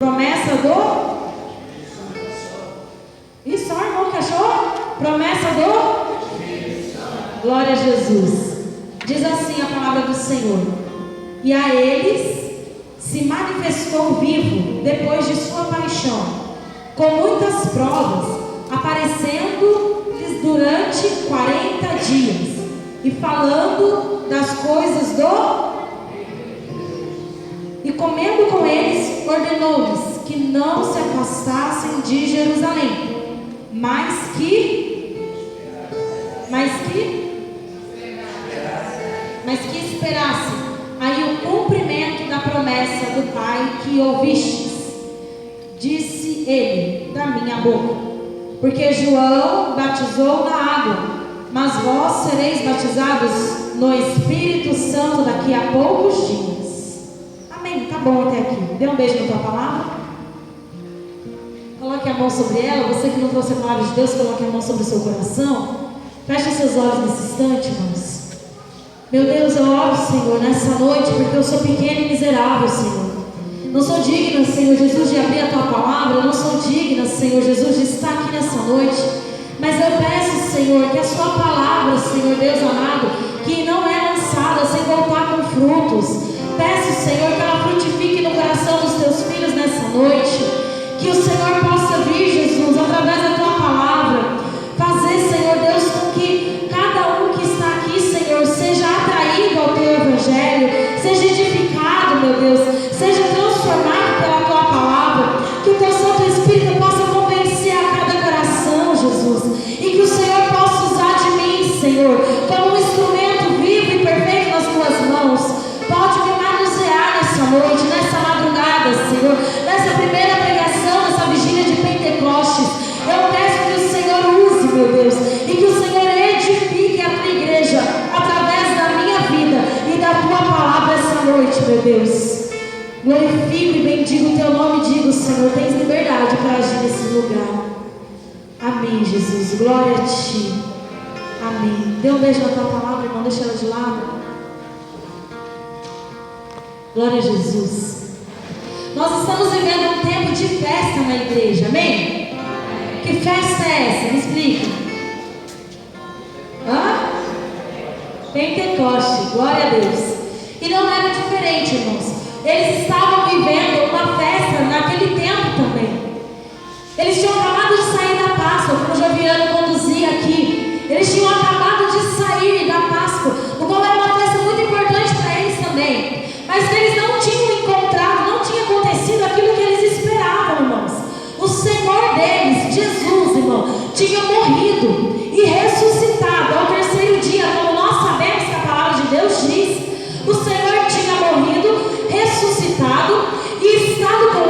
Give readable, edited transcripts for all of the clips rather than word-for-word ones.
Promessa do... Isso, irmão, que achou? Promessa do... Glória a Jesus. Diz assim a palavra do Senhor: e a eles se manifestou vivo depois de sua paixão, com muitas provas, aparecendo-lhes durante 40 dias, e falando das coisas do... E comendo com eles, ordenou-lhes que não se afastassem de Jerusalém, mas que esperassem aí o cumprimento da promessa do Pai que ouvistes. Disse ele, da minha boca, porque João batizou na água, mas vós sereis batizados no Espírito Santo daqui a poucos dias. Amém, tá bom até aqui. Dê um beijo na tua palavra. Coloque a mão sobre ela. Você que não trouxe a palavra de Deus, coloque a mão sobre o seu coração. Feche seus olhos nesse instante, irmãos. Meu Deus, eu oro, Senhor, nessa noite, porque eu sou pequena e miserável, Senhor. Não sou digna, Senhor Jesus, de abrir a tua palavra. Eu não sou digna, Senhor Jesus, de estar aqui nessa noite. Mas eu peço, Senhor, que a sua palavra, Senhor Deus amado, que não é lançada sem voltar com frutos. Peço, Senhor, que ela frutifique no coração dos teus filhos nessa noite. Que o Senhor possa vir, Jesus, através da tua palavra, fazer, Senhor Deus, com que cada um que está aqui, Senhor, seja atraído ao teu evangelho, seja edificado, meu Deus, seja transformado pela tua palavra. Que o teu Santo Espírito possa convencer a cada coração, Jesus, e que o Senhor possa usar de mim, Senhor, como um instrumento vivo e perfeito nas tuas mãos. Pode me manusear nessa noite, nessa madrugada, Senhor, nessa primeira pregação, nessa vigília de Pentecostes. Eu peço que o Senhor use, meu Deus, e que o Senhor edifique a tua igreja através da minha vida e da tua palavra essa noite, meu Deus. Glorifico e bendigo o teu nome e digo, Senhor, tens liberdade para agir nesse lugar. Amém, Jesus, glória a ti. Amém. Dê um beijo na tua palavra, irmão, deixa ela de lado. Glória a Jesus. Nós estamos vivendo um tempo de festa na igreja, amém? Que festa é essa? Me explica. Pentecoste, glória a Deus. E não era diferente, irmãos. Eles estavam vivendo uma festa naquele tempo também. Eles tinham acabado de sair da Páscoa, como o Joviano conduzia aqui. Eles tinham acabado de sair da Páscoa, o qual era uma festa muito importante para eles também. Mas eles não tinham encontrado, não tinha acontecido aquilo que eles esperavam, irmãos. O Senhor deles, Jesus, irmão, tinha morrido e ressuscitado ao terceiro dia, como nós sabemos que a palavra de Deus diz. O Senhor tinha morrido, ressuscitado e estado com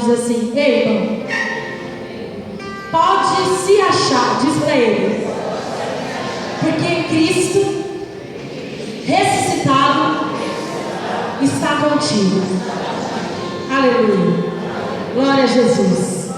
diz assim: ei, irmão, pode se achar, diz para ele, porque Cristo ressuscitado está contigo. Aleluia. Glória a Jesus.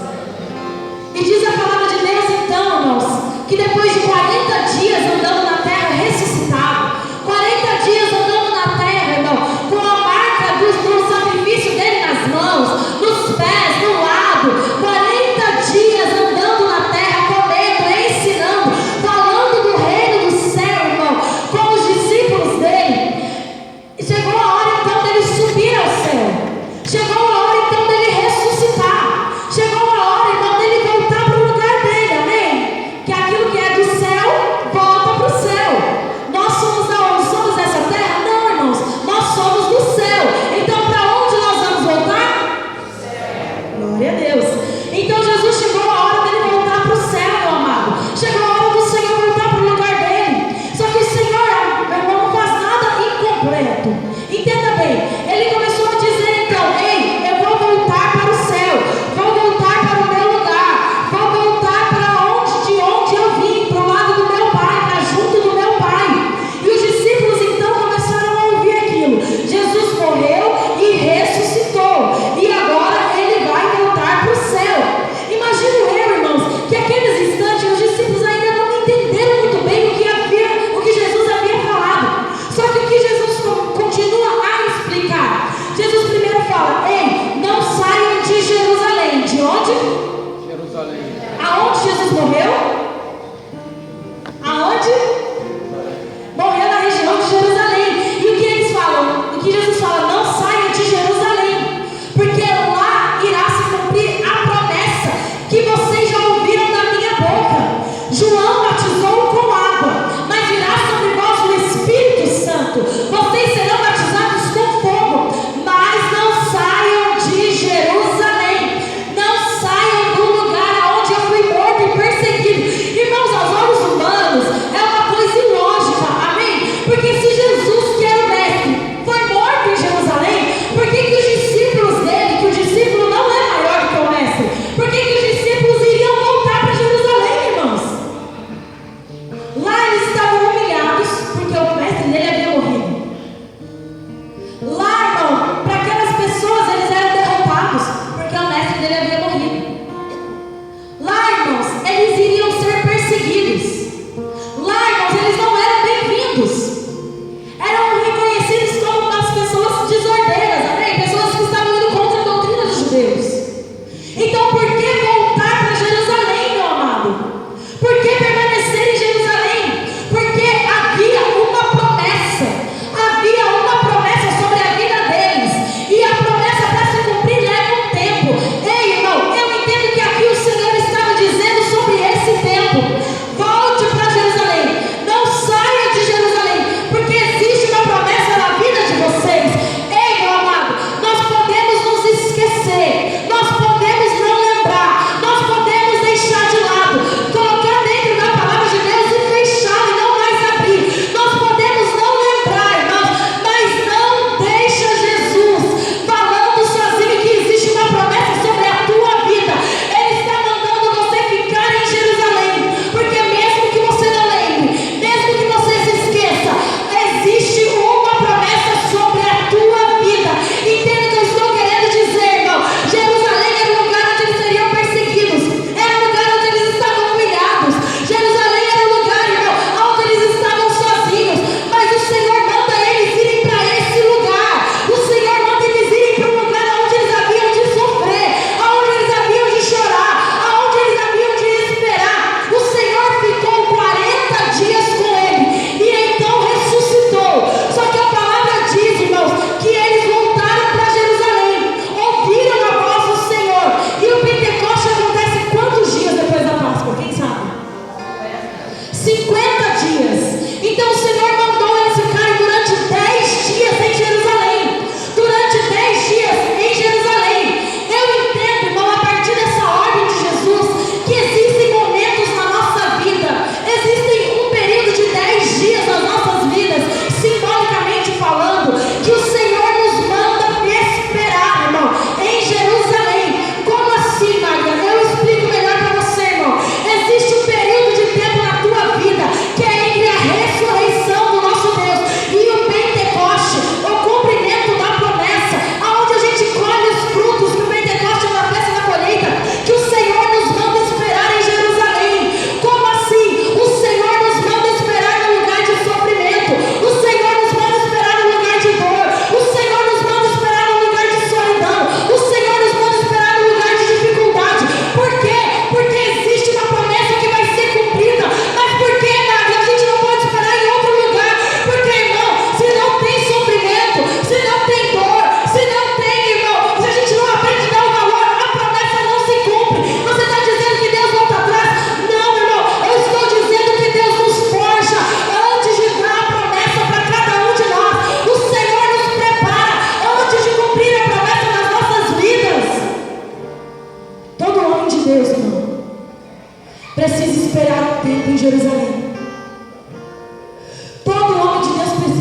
E diz a palavra de Deus então, irmãos, que depois de 40 dias andando na terra ressuscitado, 40 dias andando na terra, irmão, com a marca do sacrifício dele nas mãos, nos pés, no lado, 40 dias andando na terra, comendo, ensinando, falando do reino do céu, irmão, com os discípulos dele. Chegou a hora então dele subir ao céu. Chegou a hora então dele ressuscitar. Chegou a hora então dele voltar para o lugar dele, amém? Que aquilo que é do céu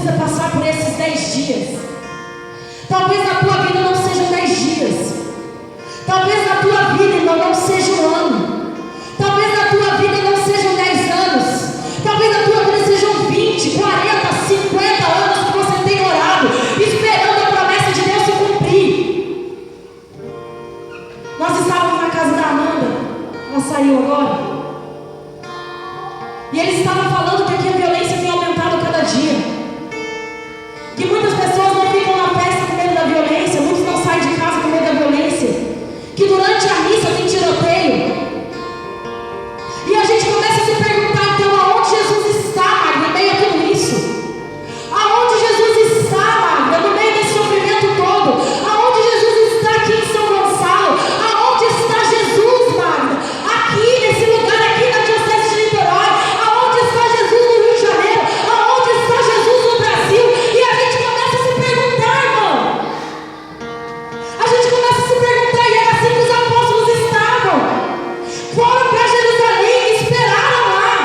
precisa passar por esses 10 dias. Talvez na tua vida não sejam 10 dias. Talvez na tua vida, irmão, não seja um ano. Talvez na tua vida não sejam 10 anos. Talvez na tua vida sejam 20, 40, 50 anos que você tem orado, esperando a promessa de Deus se cumprir. Nós estávamos na casa da Amanda, ela saiu agora, e eles estavam falando que aqui a violência tem aumentado cada dia. Que muitas pessoas não ficam na festa com medo da violência, muitos não saem de casa com medo da violência. Que durante a missa tem tiroteio. E a gente começa a se perguntar, então, aonde Jesus está, Magda, no meio de tudo isso? Aonde Jesus está, Magda, no meio desse sofrimento todo? Aonde Jesus está aqui em São Gonçalo? Aonde está Jesus, Magda? Aqui, nesse lugar, aqui na Diocese de Niterói. Aonde está Jesus no Rio de Janeiro? Aonde está Jesus no Brasil? E a gente começa a se perguntar, irmão. A gente começa a se perguntar, e era assim que os apóstolos estavam. Foram para Jerusalém e esperaram lá.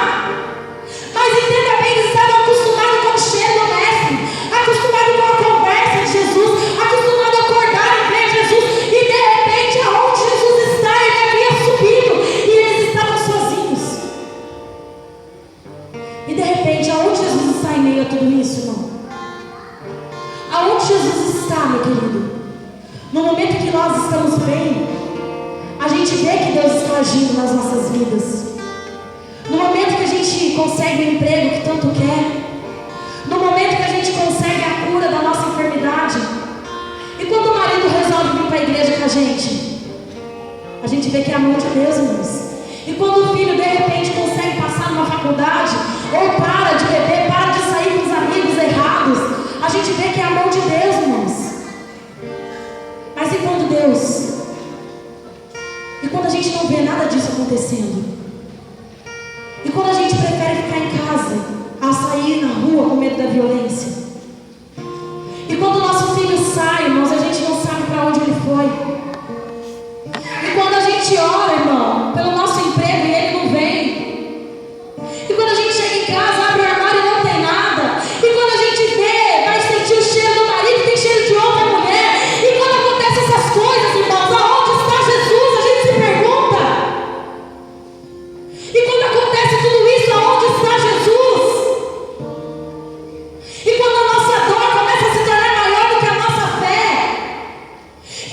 Mas entenda bem, eles estavam acostumados com o cheiro do Mestre, acostumados com a conversa de Jesus, acostumados a acordar e ver Jesus. E de repente, aonde Jesus está, ele havia subido e eles estavam sozinhos. E de repente, aonde Jesus está em meio a tudo isso, irmão? Aonde Jesus está, meu querido? No momento que nós estamos bem, a gente vê que Deus está agindo nas nossas vidas. No momento que a gente consegue o emprego que tanto quer, no momento que a gente consegue a cura da nossa enfermidade, e quando o marido resolve vir para a igreja com a gente vê que é a mão de Deus, irmãos. E quando o filho de repente consegue passar numa faculdade, ou para de beber, para de sair com os amigos errados, a gente vê que é a mão de Deus, irmãos. Mas e quando Deus? E quando a gente não vê nada disso acontecendo? E quando a gente prefere ficar em casa, a sair na rua com medo da violência? E quando o nosso filho sai, irmãos, a gente não sabe para onde ele foi? E quando a gente ora, irmão, pelo nosso emprego e ele não vem? E quando a gente chega em casa, abre o armário e não tem nada? E quando a gente vê, vai sentir o cheiro do marido, tem cheiro de outra mulher? E quando acontecem essas coisas, irmãos, aonde está Jesus? A gente se pergunta. E quando acontece tudo isso, aonde está Jesus? E quando a nossa dor começa a se tornar maior do que a nossa fé,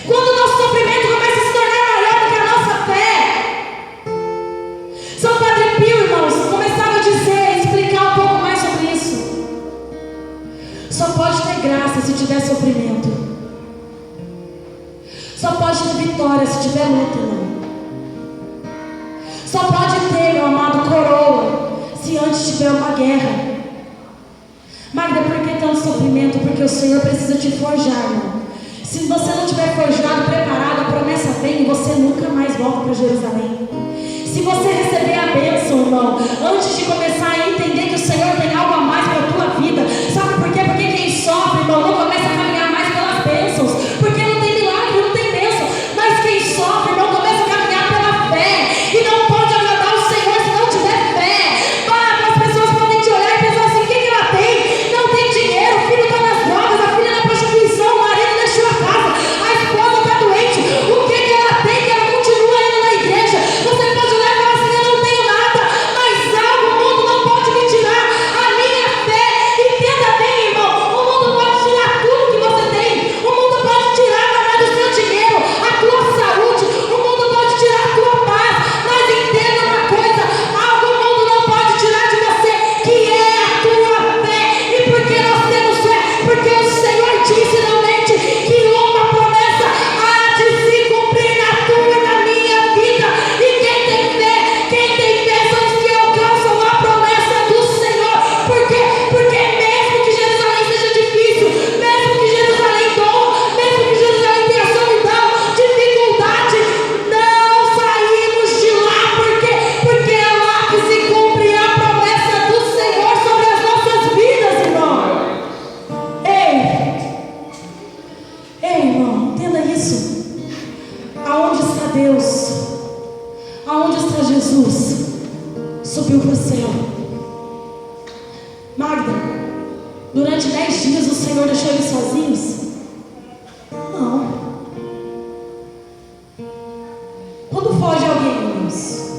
quando o nosso sofrimento começa a se tornar maior do que a nossa fé, São Padre Pio, irmãos, começava a dizer, explicar um pouco mais sobre isso. Só pode ter graça se tiver sofrimento. Só pode ter vitória se tiver luta, irmão. Só pode ter, meu amado, coroa se antes tiver uma guerra. Magda, por que tanto sofrimento? Porque o Senhor precisa te forjar, irmão. Se você não tiver forjado, preparado, a promessa vem e você nunca mais volta para Jerusalém. Se você receber a bênção, irmão, antes de começar a entender que o Senhor tem algo a mais para a tua vida, sabe por quê? Porque quem sofre, irmão, não começa a caminhar mais pelas bênçãos, porque não tem milagre, não tem bênção. Mas quem sofre, irmão, começa a caminhar pela fé, e não pode agradar o Senhor se não tiver fé. As pessoas podem te olhar e pensar assim, o que ela tem? Não tem dinheiro, o filho está nas drogas, a filha na prostituição, o marido deixou a casa, a esposa está doente. O que ela tem que ela continua indo na igreja? Você pode olhar e falar assim, eu não tenho nada, mas algo o mundo não pode me tirar. A Durante 10 dias o Senhor deixou eles sozinhos? Não. Quando foge alguém, irmãos,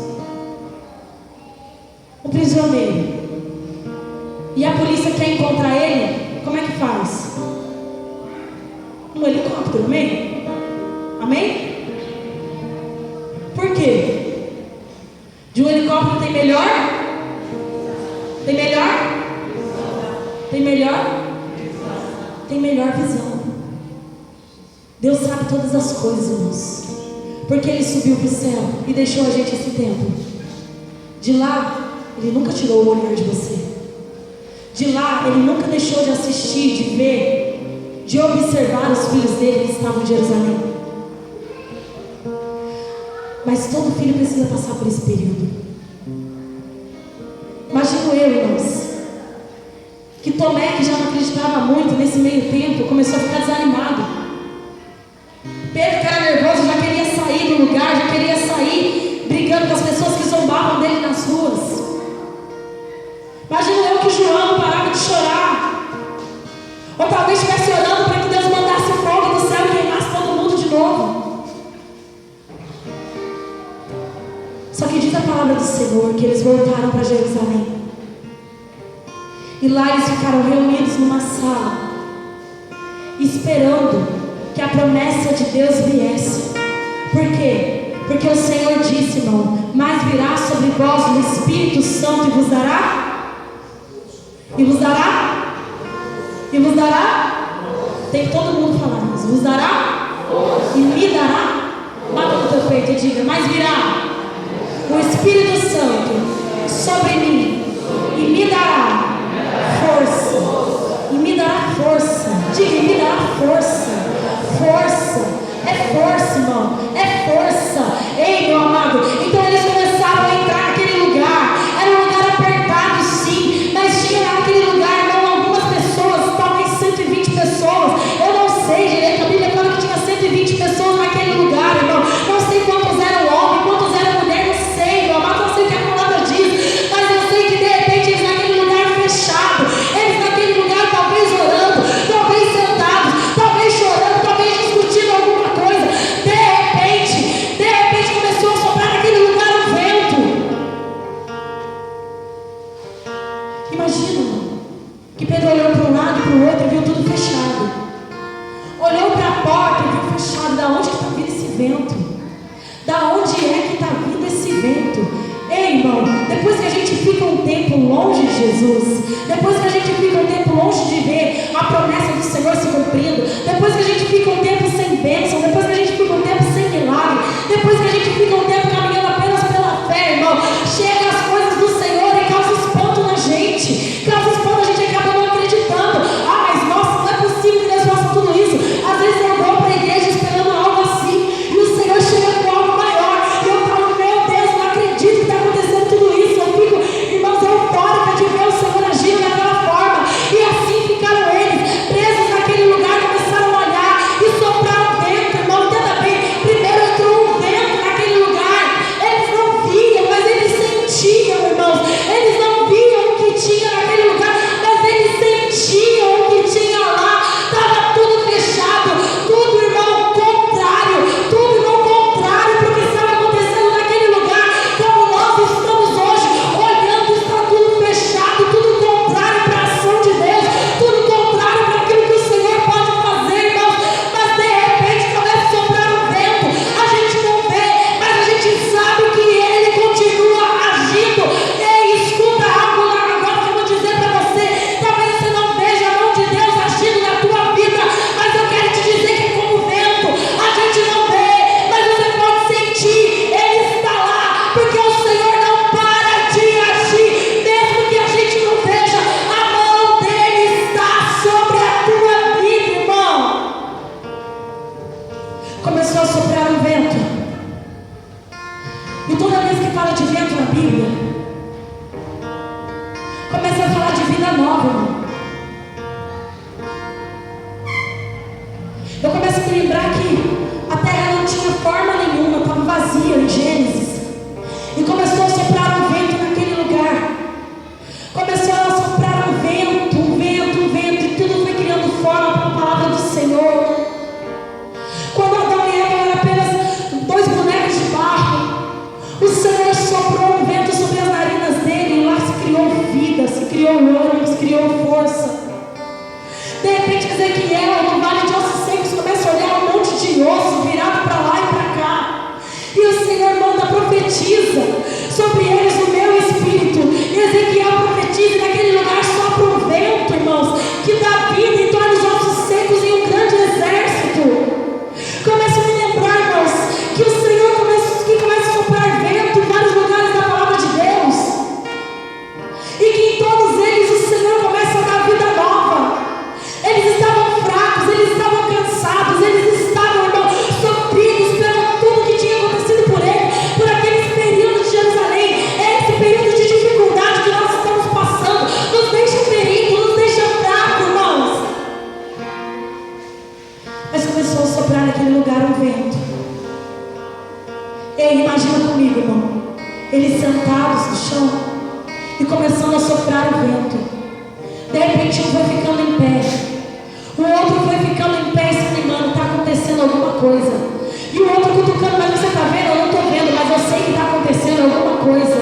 um prisioneiro, e a polícia quer encontrar ele, como é que faz? Um helicóptero, amém? Amém? Por quê? De um helicóptero tem melhor? Tem melhor? Tem melhor? Tem melhor visão. Deus sabe todas as coisas, irmãos. Porque Ele subiu para o céu e deixou a gente esse tempo. De lá, Ele nunca tirou o olhar de você. De lá, Ele nunca deixou de assistir, de ver, de observar os filhos dele que estavam em Jerusalém. Mas todo filho precisa passar por esse período. Imagino eu, irmãos, que Tomé, que já não acreditava muito nesse meio tempo, começou a ficar desanimado. Pedro, que era nervoso, já queria sair do lugar, já queria sair brigando com as pessoas que zombavam dele nas ruas. Imagino eu que João não parava de chorar, ou talvez estivesse orando para que Deus mandasse fogo do céu e queimasse todo mundo de novo. Só que diz a palavra do Senhor que eles voltaram para Jerusalém. E lá eles ficaram reunidos numa sala, esperando que a promessa de Deus viesse. Por quê? Porque o Senhor disse, irmão: mas virá sobre vós o Espírito Santo e vos dará? E vos dará? E vos dará? Tem que todo mundo falar, mas vos dará? E me dará? Bata no teu peito e diga: mas virá o Espírito Santo sobre mim e me dará força. E me dará força. Diga: e me dará força. Força. É força, irmão. É força. Ei, meu amado. Então eles começaram a entrar naquele lugar. Era um lugar apertado, sim, mas tinha naquele lugar, não, algumas pessoas, talvez 120 pessoas. Eu não sei direito. A Bíblia fala que tinha 120 pessoas naquele lugar, irmão. Não sei quantos eram homens, quantos eram mulher, não sei, meu amado. Não sei o que a palavra diz, mas eu sei que de repente eles naquele lugar fechado, eles naquele lugar talvez orando, talvez sentados, talvez chorando, talvez discutindo alguma coisa. De repente Ezequiel, no vale de ossos secos, começa a olhar um monte de osso virado para lá e para cá. E o Senhor manda, profetiza sobre eles o meu espírito. E Ezequiel profetiza, e naquele lugar sopra um vento, irmãos, que dá vida e torna os ossos secos em um grande exército. Começa a me lembrar, irmãos, que o Senhor começa a soprar vento em vários lugares da palavra de Deus. E que em todos eles o Senhor começa a dar vida nova. Eles estavam fracos, eles estavam cansados, eles estavam, irmãos, sofridos pelo tudo que tinha acontecido por ele, por aqueles períodos de Jerusalém. Esse período de dificuldade que nós estamos passando nos deixa feridos, nos deixa fracos, irmãos. Mas começou a soprar naquele lugar um vento. Ei, imagina comigo, irmão, eles sentados no chão e começando a soprar o vento. De repente um foi ficando em pé, o outro foi ficando em pé, se animando, está acontecendo alguma coisa. E o outro cutucando, mas você está vendo? Eu não estou vendo, mas eu sei que está acontecendo alguma coisa.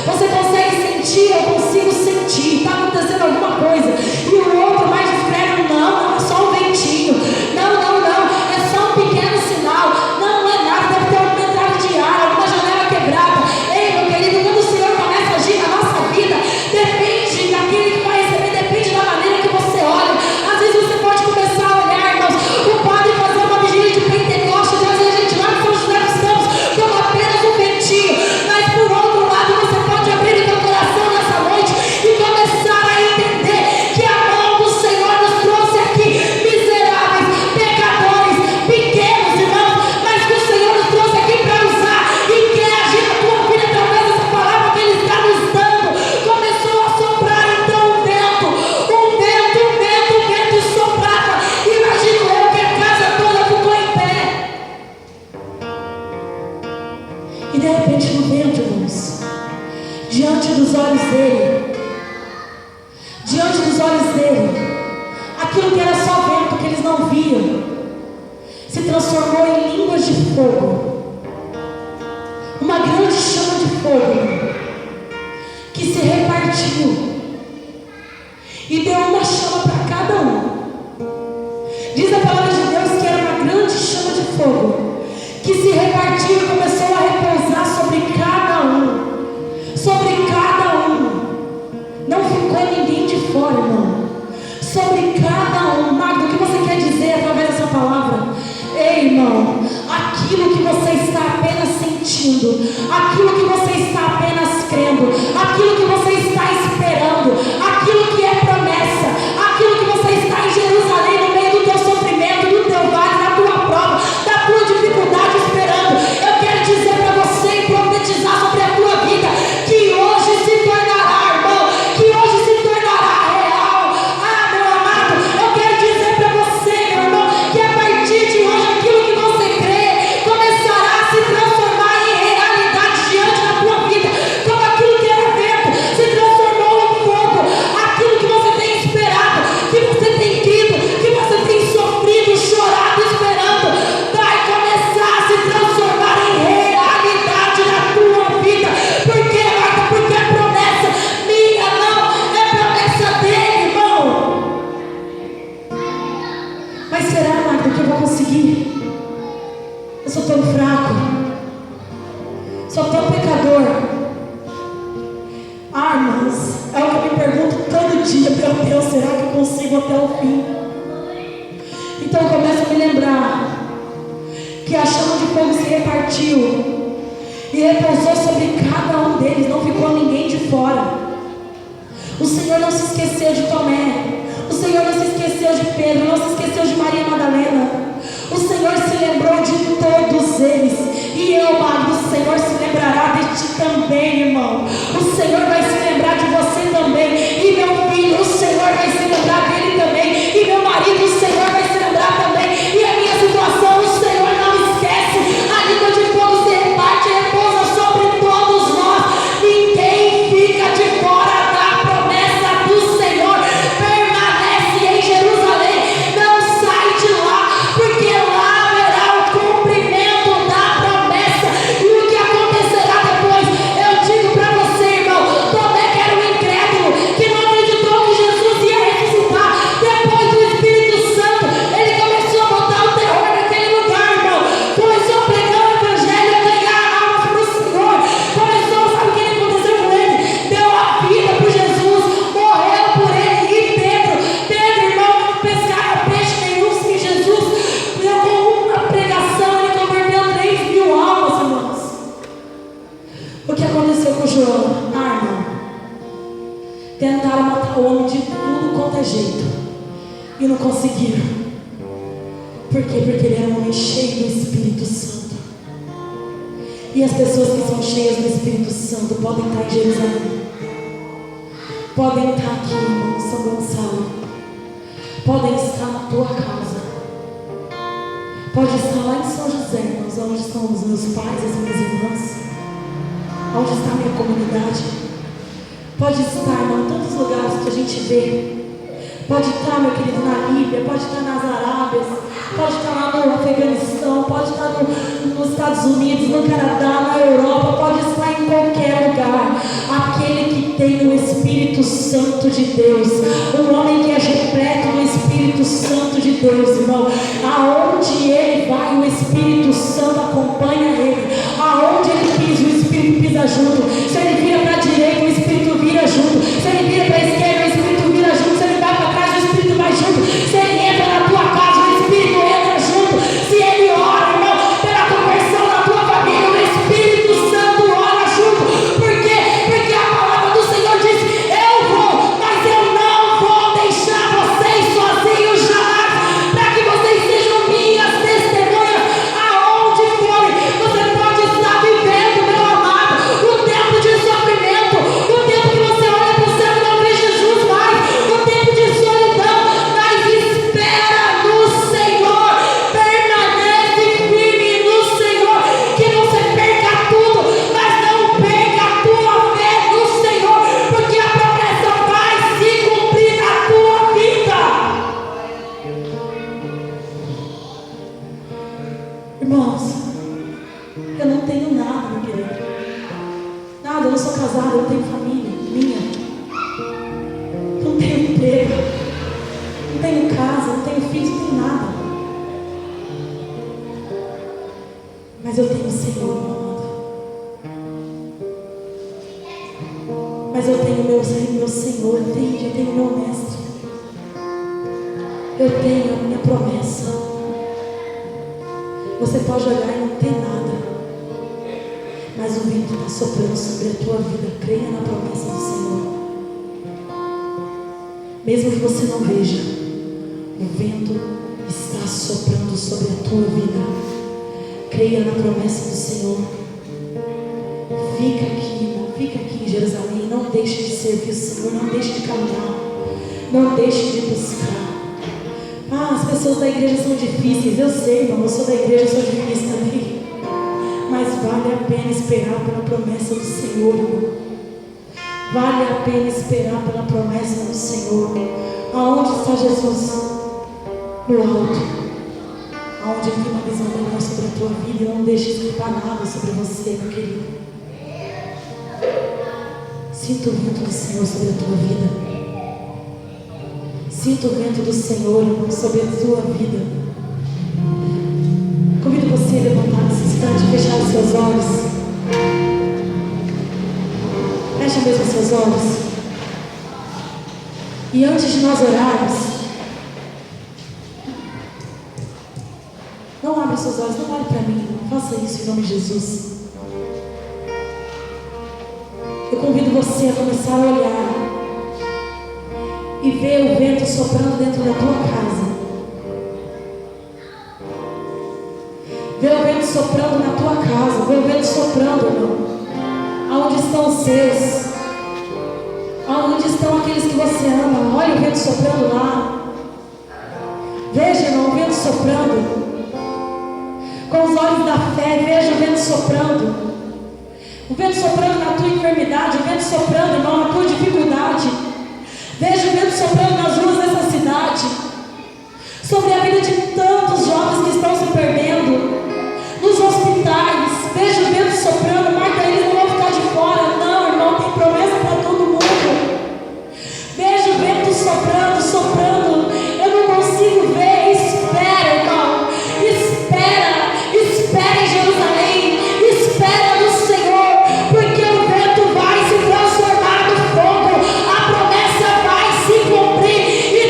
Você consegue sentir? Eu consigo sentir, está acontecendo alguma coisa. E o outro mais discreto, não, é só um ventinho. Não, é só um pequeno sinal. Não é nada, deve ter alguma entrada de ar, alguma janela quebrada. Ei, meu querido, quando o Senhor começa a agir na nossa vida, depende daquele que vai receber, depende da maneira que você olha. Às vezes você pode começar a olhar, irmãos, o padre fazer uma vigília de Pentecostes, trazer a gente lá no São José dos Campos como apenas um ventinho. Mas por outro lado, você pode abrir o teu coração nessa noite e começar a entender que a mão do Senhor nos trouxe aqui, miseráveis, pecadores, pequenos, irmãos, mas que o Senhor nos trouxe aqui para usar e quer agir na tua vida através dessa palavra que Ele está nos dando. Começou a soprar então um vento e soprava. Imagino eu que a casa toda ficou em pé. E de repente no vento, irmãos, diante dos olhos dele, aquilo que era só vento, que eles não viam, se transformou em línguas de fogo. Uma grande chama de fogo que se repartiu e deu uma chama para cada um. Diz a palavra de Deus que era uma grande chama de fogo que se repartiu e começou a repousar sobre cada um. Sobre cada um. Não ficou ninguém de fora, irmão. Sobre cada um. Magda, o que você quer dizer através dessa palavra? Ei, irmão, aquilo que você está apenas sentindo, aquilo que você está apenas crendo, aquilo que você está esperando, aquilo que é promessa, aquilo que você está em Jerusalém, no meio do teu sofrimento, do teu vale, da tua prova, da tua dificuldade, esperando. Eu quero dizer para você e profetizar sobre a tua vida que hoje se tornará, irmão, que hoje se tornará real. Ah, meu amado, eu quero dizer para você, meu irmão, que a partir de hoje aquilo que você crê começará a se transformar em realidade diante da tua vida, como aquilo que era vento se transformou em fogo. Aquilo que você tem esperado, que você tem crido, que você tem sofrido, chorado, esperando, vai começar a se transformar em realidade na tua vida. Por quê, Marta? Porque é promessa minha, não é promessa dele, irmão. Mas será, Marta, que eu vou conseguir? Eu sou tão fraco, sou tão pecador. Ah, irmãos, é o que eu me pergunto todo dia. Meu Deus, será que eu consigo até o fim? Então eu começo a me lembrar que a chama de fogo se repartiu e repousou sobre cada um deles, não ficou ninguém de fora. O Senhor não se esqueceu de Tomé, o Senhor não se esqueceu de Pedro, não se esqueceu de Maria Madalena. O Senhor se lembrou de todos eles. E eu, Magno, o Senhor se lembrará de ti também, irmão. O Senhor vai se lembrar de você também. E meu filho, o Senhor vai se lembrar dele também. E meu marido, o Senhor vai se lembrar também. E a minha situação, o Senhor não esquece. A língua de fogo se reparte e repousa sobre todos nós. Ninguém fica de fora da promessa do Senhor. Permanece em Jerusalém. Não sai de lá, porque lá haverá o cumprimento da promessa. E o que acontecerá depois, eu digo para você, irmão, Tomé, que era um incrédulo, que não acreditou que Jesus ia ressuscitar. jeito e não conseguiram. Por quê? Porque ele era um homem cheio do Espírito Santo. E as pessoas que são cheias do Espírito Santo podem estar em Jerusalém, podem estar aqui em São Gonçalo, podem estar na tua casa, pode estar lá em São José, irmãos, onde estão os meus pais, as minhas irmãs, onde está a minha comunidade. Pode estar, irmão, em tantos lugares que a gente vê. Pode estar, meu querido, na Líbia, pode estar nas Arábias, pode estar lá no Afeganistão, pode estar nos Estados Unidos, no Canadá, na Europa, pode estar em qualquer lugar. Aquele que tem o Espírito Santo de Deus, um homem que é repleto do Espírito Santo de Deus, irmão, aonde ele vai, o Espírito Santo acompanha ele. Aonde ele pisa, o Espírito pisa junto. Se ele vira para a direita, o Espírito vira junto. Se ele vira para a esquerda, o Espírito vira junto. Se ele vai para trás, o Espírito vai junto. Se ele entra na tua casa, o Espírito entra junto. Se ele ora, irmão, pela conversão da tua família, o Espírito Santo ora junto. Por quê? Porque a palavra do Senhor diz: eu vou, mas eu não vou deixar vocês sozinhos jamais, para que vocês sejam minhas testemunhas aonde forem. Você pode estar vivendo, meu amado, o tempo de sofrimento, o tempo que você olha para o céu e não vê Jesus mais, o tempo de solidão, mas espera no Senhor, permanece firme no Senhor, que você perca tudo, mas não perca a tua fé no Senhor, porque a promessa vai se cumprir na tua vida. Irmãos, eu não tenho nada, meu querido. Nada, eu não sou casada, eu não tenho família minha. Não tenho emprego, não tenho casa, não tenho filhos, não tenho nada. Mas eu tenho o Senhor, meu amado. Mas eu tenho meu Senhor, entende? Eu tenho meu mestre. Eu tenho a minha promessa. Você pode olhar e não ter nada, mas o vento está soprando sobre a tua vida. Creia na promessa do Senhor. Mesmo que você não veja, o vento está soprando sobre a tua vida. Creia na promessa do Senhor. Fica aqui, irmão, fica aqui em Jerusalém. Não deixe de servir o Senhor, não deixe de caminhar, não deixe de buscar. As pessoas da igreja são difíceis. Eu sei, irmão, eu sou da igreja, eu sou difícil também. Mas vale a pena esperar pela promessa do Senhor, irmão. Vale a pena esperar pela promessa do Senhor. Aonde está Jesus? No alto. Aonde Ele tem uma visão melhor sobre a tua vida. E não deixe escapar nada sobre você, meu querido. Sinta o vento do Senhor sobre a tua vida. Sinta o vento do Senhor, irmão, sobre a tua vida. Convido você a levantar nesse instante e fechar os seus olhos. Fecha mesmo os seus olhos. E antes de nós orarmos, não abra os seus olhos, não olhe para mim, não faça isso em nome de Jesus. Eu convido você a começar a olhar e ver o vento soprando dentro da tua casa. Vê o vento soprando na tua casa. Vê o vento soprando, irmão. Aonde estão os seus? Aonde estão aqueles que você ama? Olha o vento soprando lá. Veja, irmão, o vento soprando. Com os olhos da fé, veja o vento soprando. O vento soprando na tua enfermidade. O vento soprando, irmão, na tua dificuldade. Veja o vento soprando nas ruas dessa cidade, sobre a vida de tantos jovens que estão se perdendo, nos hospitais. Veja o vento soprando, Marta, eles não vão ficar de fora. Não, irmão, tem promessa para todo mundo. Veja o vento soprando, soprando. Eu não consigo ver. Espera, irmão. Espera, espera em Jerusalém. Espera no Senhor, porque o vento vai se transformar no fogo. A promessa vai se cumprir e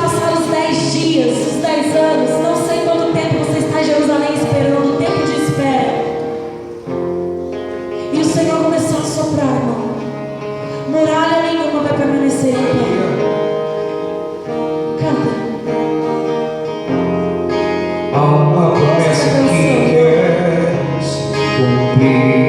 passar os 10 dias, os 10 anos, não sei quanto tempo você está em Jerusalém esperando, o tempo de espera. E o Senhor começou a soprar, irmão. Muralha nenhuma vai permanecer em pé. Canta. Há uma promessa que queres cumprir.